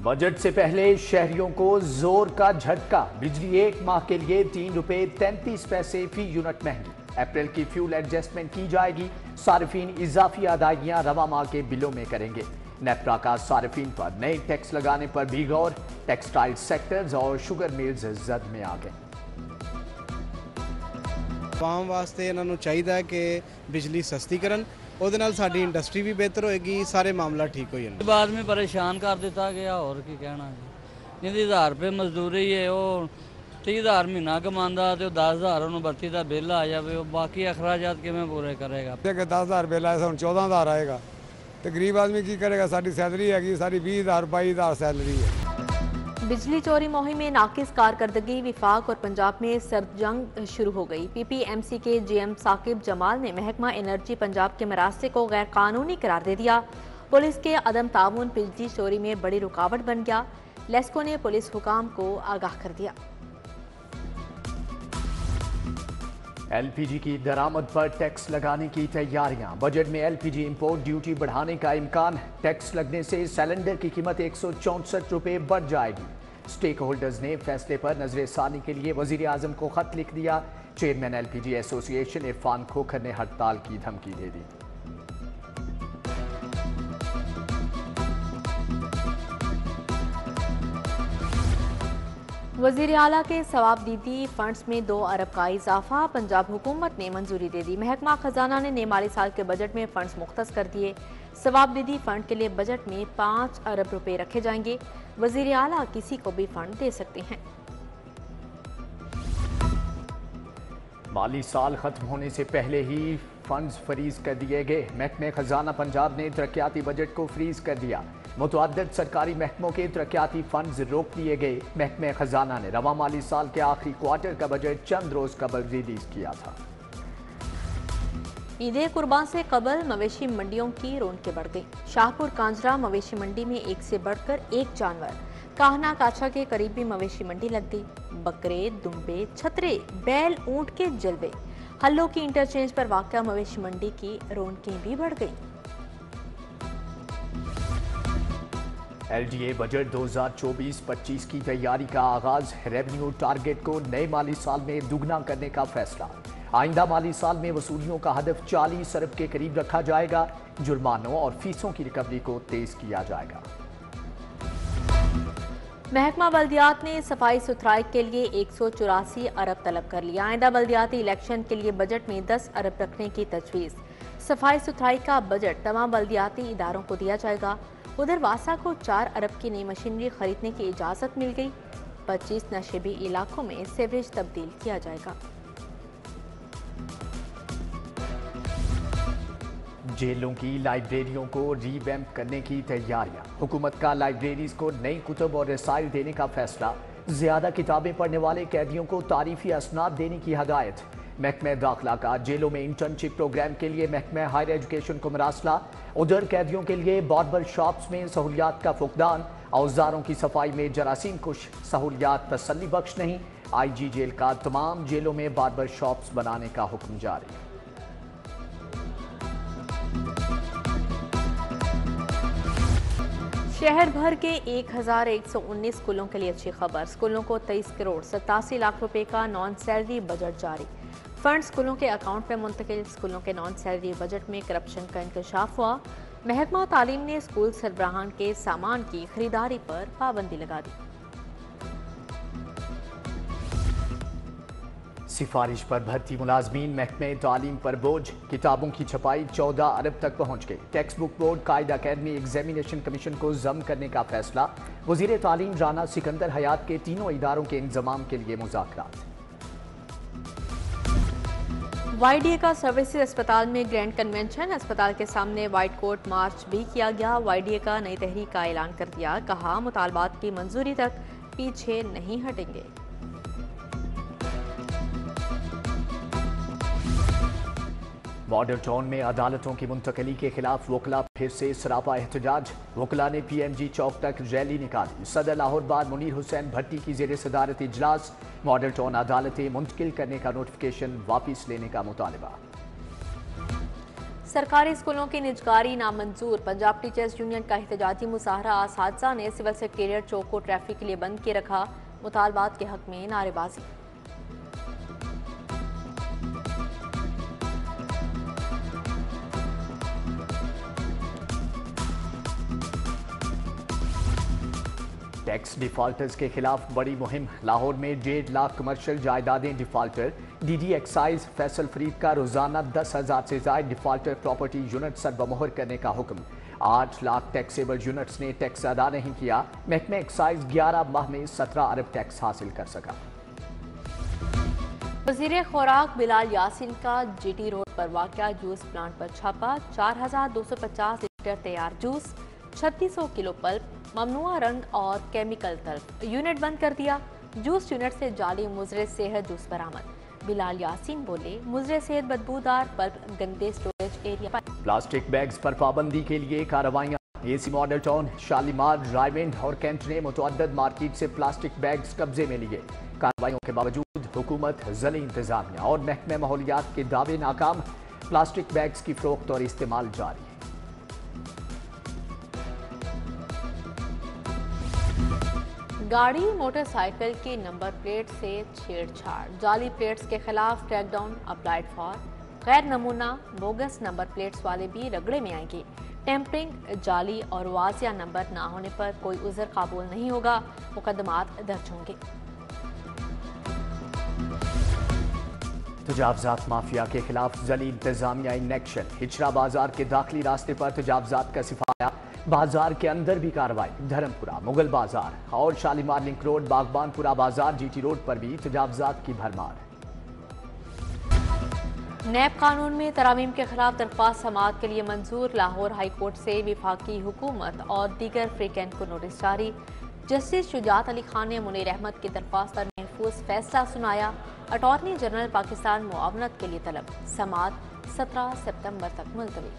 Budget से पहले शहरियों को जोर का झटका। बिजली एक माह के लिए ₹3.33 फी यूनिट महंगी। अप्रैल की फ्यूल एडजस्टमेंट की जाएगी। सार्फिन इजाफी अदायगियां रवा माह के बिलों में करेंगे। नेफ्रा का सार्फिन पर नए टैक्स लगाने पर भी गौर। टेक्सटाइल सेक्टर्स और शुगर मिल्स जद में आ गए। आवाम वास्ते इन्होंने चाहिए कि बिजली सस्ती करन, ਉਹਦੇ ਨਾਲ ਸਾਡੀ ਇੰਡਸਟਰੀ ਵੀ ਬਿਹਤਰ ਹੋਏਗੀ, ਸਾਰੇ ਮਾਮਲਾ ਠੀਕ ਹੋ ਜਾਣਗੇ। बाद में परेशान कर दिता गया और की कहना है। जिंदी 1000 रुपये मजदूरी है वो 30,000 महीना कमांदा तो 10,000 ਉਹਨੂੰ ਬੱਤੀ ਦਾ ਬਿੱਲ ਆ ਜਾਵੇ, ਉਹ ਬਾਕੀ ਅਖਰਾਜਾਤ ਕਿਵੇਂ ਪੂਰੇ ਕਰੇਗਾ। ਕਿ 10,000 ਬਿੱਲ ਆਇਆ ਹੁਣ 14,000 ਆਏਗਾ ਤੇ ਗਰੀਬ ਆਦਮੀ ਕੀ ਕਰੇਗਾ। ਸਾਡੀ ਸੈਲਰੀ ਹੈਗੀ ਸਾਰੀ 20,000 22,000 सैलरी है। बिजली चोरी मुहिम में नाकिस कारकर्दगी। विफाक और पंजाब में सर्द जंग शुरू हो गई। PPMC के GM साकिब जमाल ने महकमा एनर्जी पंजाब के मरास्ते को गैर कानूनी करार दे दिया। पुलिस के अदम ताउन बिजली चोरी में बड़ी रुकावट बन गया। लेस्को ने पुलिस हुकाम को आगाह कर दिया। LPG की दरामद पर टैक्स लगाने की तैयारियां। बजट में LPG इंपोर्ट ड्यूटी बढ़ाने का इम्कान। टैक्स लगने से सिलेंडर की कीमत ₹164 बढ़ जाएगी। स्टेक होल्डर्स ने फैसले पर नजरसानी के लिए वजीर आजम को खत लिख दिया। Chairman LPG association Irfan Khokhar ने हड़ताल की धमकी दे दी। वजीर आला के सवाबदीदी फंड्स में 2 अरब का इजाफा। पंजाब हुकूमत ने मंजूरी दे दी। महकमा खजाना ने नए माली साल के बजट में फंड्स मुख्तस कर दिए। सवाबदीदी फंड के लिए बजट में 5 अरब रुपए रखे जाएंगे। वजीर आला किसी को भी फंड दे सकते हैं। माली साल खत्म होने से पहले ही फंड्स फ्रीज कर दिए गए। महकमे खजाना पंजाब ने तरक्याती बजट को फ्रीज कर दिया। मुतअद्दिद सरकारी महकमों के तरक्याती फंड्स रोक दिए गए। महकमे खजाना ने रवा माली साल के आखिरी क्वार्टर का बजट चंद रोज कबल रिलीज किया था। ईद कुर्बान से कबल मवेशी मंडियों की रौनकें बढ़ गई। शाहपुर कांजरा मवेशी मंडी में एक से बढ़कर एक जानवर। काहना काछा के करीबी मवेशी मंडी लग गई। बकरे, दुम्बे, छतरे, बैल, ऊंट के जलवे। हल्लों की इंटरचेंज पर वाक़या मवेशी मंडी की रौनकें भी बढ़ गई। LDA बजट 2024-25 की तैयारी का आगाज। रेवेन्यू टारगेट को नए माली साल में दुगना करने का फैसला। आइंदा माली साल में वसूलियों का हदफ 40 अरब के करीब रखा जाएगा। जुर्मानों और फीसों की रिकवरी को तेज किया जाएगा। महकमा बल्दियात ने सफाई सुथराई के लिए 184 अरब तलब कर लिया। आइंदा बल्दियाती इलेक्शन के लिए बजट में 10 अरब रखने की तजवीज़। सफाई सुथराई का बजट तमाम बल्दियाती इदारों को दिया जाएगा। उधर वासा को 4 अरब की नई मशीनरी खरीदने की इजाज़त मिल गई। 25 नशेबी इलाकों में सीवरेज तब्दील किया जाएगा। जेलों की लाइब्रेरियों को रीवैम्प करने की तैयारियां। हुकूमत का लाइब्रेरीज को नई कुतुब और रसाइल देने का फैसला। ज्यादा किताबें पढ़ने वाले कैदियों को तारीफी असनाद देने की हदायत। महकमे दाखिला का जेलों में इंटर्नशिप प्रोग्राम के लिए महकमे हायर एजुकेशन को मरासला। उधर कैदियों के लिए बार्बर शॉप्स में सहूलियात का फुकदान। औजारों की सफाई में जरासीम कुश सहूलियात तसल्ली बख्श नहीं। IG जेल का तमाम जेलों में बार्बर शॉप्स बनाने का हुक्म जारी। शहर भर के 1119 स्कूलों के लिए अच्छी खबर। स्कूलों को 23 करोड़ 87 लाख रुपए का नॉन सैलरी बजट जारी। फंड स्कूलों के अकाउंट में मुंतकिल। स्कूलों के नॉन सैलरी बजट में करप्शन का इंकशाफ हुआ। महकमा तालीम ने स्कूल सरबराहान के सामान की खरीदारी पर पाबंदी लगा दी। सिफारिश पर भर्ती मुलाजमीन। महकमे तालीम पर बोझ। किताबों की छपाई 14 अरब तक पहुंच गई। टेक्स्ट बुक बोर्ड कायदा अकेडमी एग्जामिनेशन कमीशन को जम करने का फैसला। वजीर तालीम राना सिकंदर हयात के तीनों इदारों के इंतजाम के लिए मुज़ाकरात। YDA का सर्विसेज अस्पताल में ग्रैंड कन्वेंशन। अस्पताल के सामने व्हाइट कोट मार्च भी किया गया। YDA का नई तहरीक का ऐलान कर दिया। कहा मुतालबात की मंजूरी तक पीछे नहीं हटेंगे। मॉडल टाउन में अदालतों की मुंतकली के खिलाफ वकला फिर से सरापा एहतजाज। वकला ने PMG चौक तक रैली निकाली। सदर लाहौर बाद मुनीर हुसैन भट्टी की जेर सदारत इजलास। मॉडल टाउन अदालतें मुंतकिल करने का नोटिफिकेशन वापस लेने का मुतालबा। सरकारी स्कूलों की निजकारी नामंजूर। पंजाब टीचर्स यूनियन का एहतजाजी मुजाहरा। असातिज़ा ने सिविल सेक्रेटेरिएट चौक को ट्रैफिक के लिए बंद किए रखा। मुतालबात के हक में नारेबाजी। टैक्स डिफॉल्टर्स के खिलाफ बड़ी मुहिम। लाहौर में 1.5 लाख कमर्शियल जायदादें defaulter. DD excise Faisal Farid का रोजाना 10,000 से ज्यादा डिफॉल्टर प्रॉपर्टी यूनिट सरबमोहर करने का हुक्म। 8 लाख टैक्सेबल यूनिट्स ने टैक्स अदा नहीं किया। महकमा एक्साइज 11 माह में 17 अरब टैक्स हासिल कर सका। वजीर खुराक बिलाल यासीन का जीटी रोड पर वाक़या जूस प्लांट पर छापा। 4,250 लीटर तैयार जूस, 3600 किलो पल्प, ममनुआ रंग और केमिकल तल्फ। यूनिट बंद कर दिया। जूस यूनिट से जाली मुजरे सेहत जूस बरामद। बिलाल यासीन बोले, मुजरे सेहत बदबूदार पल्प गंदे स्टोरेज एरिया पर। प्लास्टिक बैग्स पर पाबंदी के लिए कार्रवाइयां। AC Model Town, Shalimar, Raiwind और कैंट ने मुतअद्दिद मार्केट से प्लास्टिक बैग्स कब्जे में लिए। कार्रवाइयों के बावजूद हुकूमत, ज़िली इंतजामिया और महकमे माहौलियात के दावे नाकाम। प्लास्टिक बैग्स की फरोख्त और इस्तेमाल जारी। गाड़ी मोटरसाइकिल की नंबर प्लेट से छेड़छाड़। जाली प्लेट्स के खिलाफ क्रैकडाउन अप्लाइड फॉर। गैर नमूना बोगस नंबर प्लेट्स वाले भी रगड़े में आएंगे। टेम्परिंग, जाली और वाजिया नंबर ना होने पर कोई उज़र काबूल नहीं होगा। मुकदमात दर्ज होंगे। तजावजात माफिया के खिलाफ ज़िली इंतजामिया इन एक्शन। हिजरा बाजार के दाखिली रास्ते पर तजावजात का सिफाया। बाजार के अंदर भी कार्रवाई। धर्मपुरा, मुगल बाजार और शालीमार लिंक रोड, बागबानपुरा बाजार, जीटी रोड पर भी तजावजात की भरमार। नैब कानून में तरामीम के खिलाफ दरख्वास्त समाअत के लिए मंजूर। लाहौर हाई कोर्ट से विफाकी हुकूमत और दीगर फ्रीकैंट को नोटिस जारी। जस्टिस शुजात अली खान ने मुनीर अहमद की दरख्वास्त पर महफूज फैसला सुनाया। अटॉर्नी जनरल पाकिस्तान मुआवनत के लिए तलब। समाअत 17 सितंबर तक मुलतवी।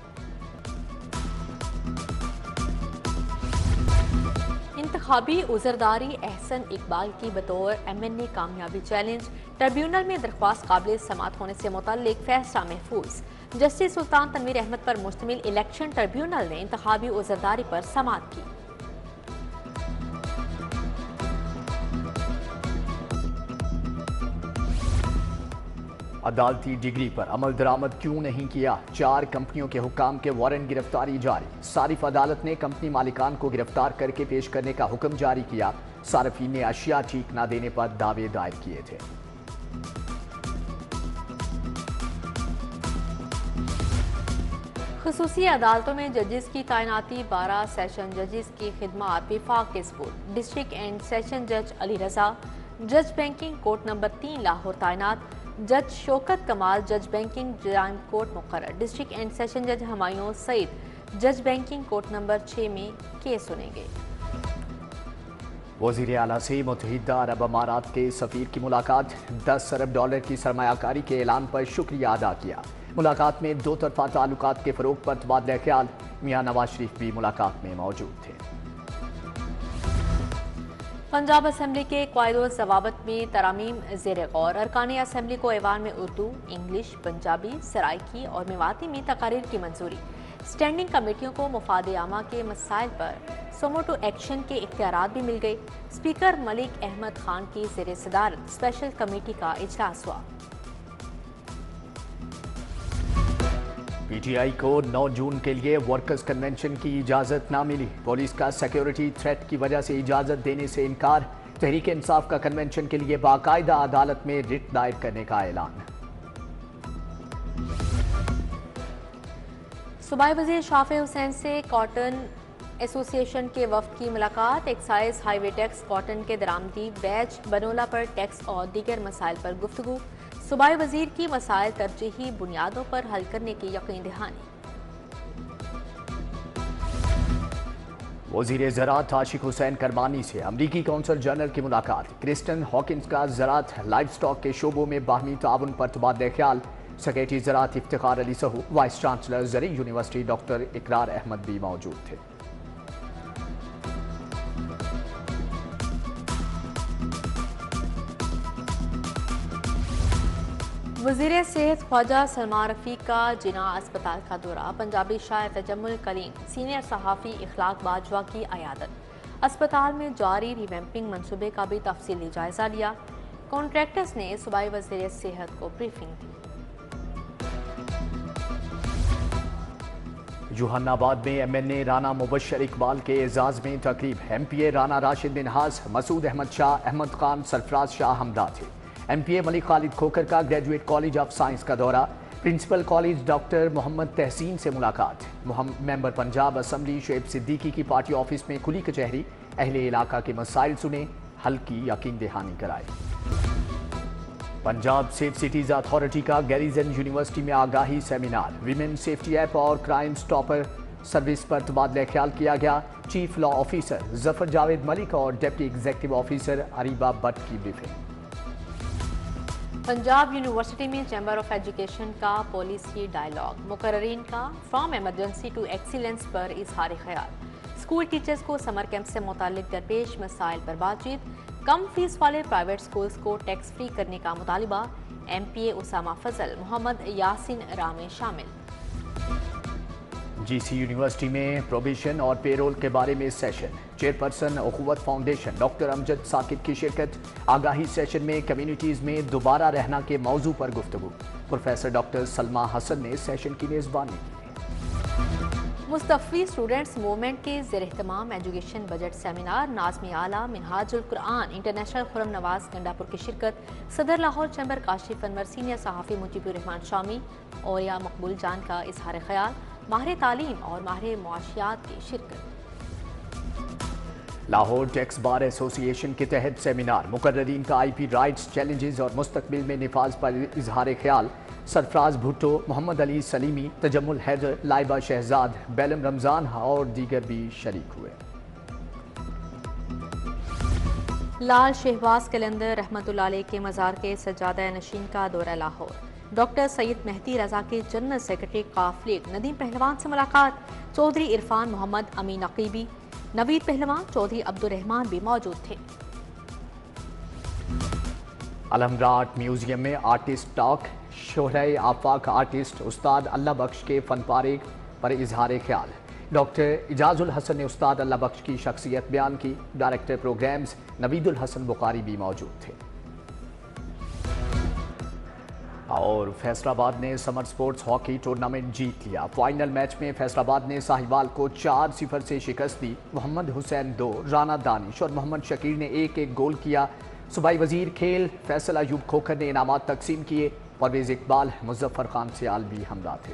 इंतखाबी उज़रदारी एहसन इकबाल की बतौर MNA कामयाबी चैलेंज। ट्रिब्यूनल में दरख्वास्त काबिल समाअत होने से मुतल्लिक फैसला महफूज। जस्टिस सुल्तान तनवीर अहमद पर मुश्तमिल इलेक्शन ट्रिब्यूनल ने इंतखाबी उज़रदारी पर समाअत की। अदालती डिग्री पर अमल दरामद क्यों नहीं किया? 4 कंपनियों के हुक्काम के वारंट गिरफ्तारी जारी। सारिफ अदालत ने कंपनी मालिकान को गिरफ्तार करके पेश करने का हुक्म जारी किया। सारिफीन ने अशिया ठीक न देने पर दावे दायर किए थे। खुसूसी अदालतों में जजेस की तैनाती। 12 सेशन जजेस की खिदमात विफाक के सपुर्द। डिस्ट्रिक्ट एंड सेशन जज अली रजा जज बैंकिंग कोर्ट नंबर 3 लाहौर तैनात। जज शौकत कमाल जज बैंकिंग जराइम कोर्ट मुकर्रर। डिस्ट्रिक्ट एंड सेशन जज हमायूं सईद जज बैंकिंग कोर्ट नंबर 6 में केस सुनेंगे। वज़ीर आला से मुत्तहिदा अरब अमारात के सफ़ीर की मुलाकात। 10 अरब डॉलर की सरमायाकारी के ऐलान पर शुक्रिया अदा किया। मुलाकात में दो तरफा ताल्लुकात के फ़रोग़ पर तबादला ख्याल। मियां नवाज शरीफ भी मुलाकात में मौजूद थे। पंजाब असम्बली के क़वाइद ज़वाबित में तरामीम ज़ेर गौर। अरकान असम्बली को ऐवान में उर्दू, इंग्लिश, पंजाबी, सराइकी और मेवाती में तकारीर की मंजूरी। स्टैंडिंग कमेटियों को मुफाद आमा के मसाइल पर सोमो टू एक्शन के इख्तियारात भी मिल गए। स्पीकर मलिक अहमद खान की ज़ेर सदारत स्पेशल कमेटी का इजलास हुआ। PTI को 9 जून के लिए वर्कर्स कन्वेंशन की इजाज़त ना मिली। पुलिस का सिक्योरिटी थ्रेट की वजह से इजाज़त देने से इनकार। तहरीक इंसाफ का कन्वेंशन के लिए बाकायदा अदालत में रिट दायर करने का ऐलान। सूबाई वज़ीर शाफे हुसैन से कॉटन एसोसिएशन के वफ्द की मुलाकात। एक्साइज, हाईवे टैक्स, कॉटन के दरामदी, बैच, बनोला पर टैक्स और दीगर मसाइल पर गुफ्तगू। सूबाई वज़ीर की मसाइल तरजीही बुनियादों पर हल करने की यकीन दहानी। वज़ीर ज़राअत आशिक हुसैन करमानी से अमरीकी कौंसल जनरल की मुलाकात। क्रिस्टन हॉकिंस का ज़राअत लाइफ स्टॉक के शोबों में बाहमी ताउन पर तबादला ख्याल। सेक्रेटरी ज़राअत इफ्तिखार अली सहू, वाइस चांसलर ज़री यूनिवर्सिटी डॉक्टर इकरार अहमद भी मौजूद थे। वज़ीर सेहत ख्वाजा सलमान रफ़ीक का जिना अस्पताल का दौरा। पंजाबी शायर तजम्मुल कलीम सीनियर सहाफ़ी इखलाक बाजवा की अयादत। अस्पताल में जारी रिवैम्पिंग मनसूबे का भी तफसीली जायजा लिया। कॉन्ट्रैक्टर्स ने सूबाई वज़ीर सेहत को ब्रीफिंग दी। जहानाबाद में MNA राना मुबशर इकबाल के एजाज में तकरीब। MPA राना राशिद मिनहास, मसूद अहमद शाह, अहमद खान, सरफराज शाह हमदा थे। MPA मलिक खालिद खोखर का ग्रेजुएट कॉलेज ऑफ साइंस का दौरा। प्रिंसिपल कॉलेज डॉक्टर मोहम्मद तहसीन से मुलाकात। मेंबर पंजाब असम्बली शुएब सिद्दीकी की पार्टी ऑफिस में खुली कचहरी। अहले इलाका के मसाइल सुने, हल की यकीन दहानी कराई। पंजाब सेफ सिटीज अथॉरिटी का गैरिजन यूनिवर्सिटी में आगाही सेमिनार। विमेन सेफ्टी ऐप और क्राइम स्टॉपर सर्विस पर तबादला ख्याल किया गया। Chief law officer Zafar Javed Malik और deputy executive officer Areeba Bhatt की ब्रीफिंग। पंजाब यूनिवर्सिटी में चैम्बर ऑफ एजुकेशन का पॉलिसी डायलॉग। मुकर्ररीन का फ्रॉम एमरजेंसी टू एक्सीलेंस पर इजहार ख्याल। स्कूल टीचर्स को समर कैंप से मुतालिक दरपेश मसाइल पर बातचीत। कम फीस वाले प्राइवेट स्कूल्स को टैक्स फ्री करने का मुतालिबा। MPA उसामा फजल, मोहम्मद यासिन रामे शामिल। GC यूनिवर्सिटी में प्रोबेशन और पेरोल के बारे में session. Chairperson Akhuwat foundation doctor Amjad Saqib की शिरकत। आगाही सेशन में कम्युनिटीज़ में दोबारा रहना के मौजू पर गुफ्तगू। प्रोफेसर डॉक्टर सलमा हसन ने सेशन की मेज़बानी की। मुस्तफ़ी स्टूडेंट्स मूवमेंट के ज़ेर एहतमाम एजुकेशन बजट सेमिनार। नाज़मी आला मिनहाजुल कुरान इंटरनेशनल खुरम नवाज गंडापुर की शिरकत। सदर लाहौर चैम्बर काशिफ अनवर, सीनियर सहाफ़ी मुजीबुर रहमान शामी और या मकबूल जान का इजहार ख्याल। माहिर तालीम और माहिर मुआशियात की शिरकत। लाहौर टैक्स बार एसोसिएशन के तहत सेमिनार। मुकर्ररीन का IP राइट्स, चैलेंजेस और मुस्तकबिल में निफाज पर इजहार ख्याल। सरफराज भुट्टो, मोहम्मद अली सलीमी, तजम्मुल हैदर, लाइबा शहजाद, बेलम रमजान और दीगर भी शरीक हुए। लाल शहबाज कलंदर रहमतुल्लाह अलैह के मज़ार के सज्जादा नशीन का दौरा लाहौर। डॉक्टर सैयद मेहदी रजा के जनरल सेक्रेटरी काफिले नदीम पहलवान से मुलाकात। चौधरी इरफान मोहम्मद, अमीन अकीबी, नवीद पहलवान, चौधरी अब्दुल रहमान भी मौजूद थे। अलहमरा आर्ट म्यूजियम में आर्टिस्ट टॉक। शोहरे आफाक आर्टिस्ट उस्ताद अल्लाह बख्श के फन पारे पर इजहार ख्याल। डॉक्टर इजाजुल हसन ने उस्ताद अल्लाह बख्श की शख्सियत बयान की। डायरेक्टर प्रोग्राम्स नवीदुल हसन बुखारी भी मौजूद थे। और फैसलाबाद ने समर स्पोर्ट्स हॉकी टूर्नामेंट जीत लिया। फाइनल मैच में फैसलाबाद ने साहिवाल को 4-0 से शिकस्त दी। मोहम्मद हुसैन 2, राना दानिश और मोहम्मद शकीर ने 1-1 गोल किया। सूबाई वजीर खेल फैसल अयूब खोखर ने इनामात तकसीम किए। परवेज इकबाल, मुजफ्फर खान सियाल भी हमदा थे।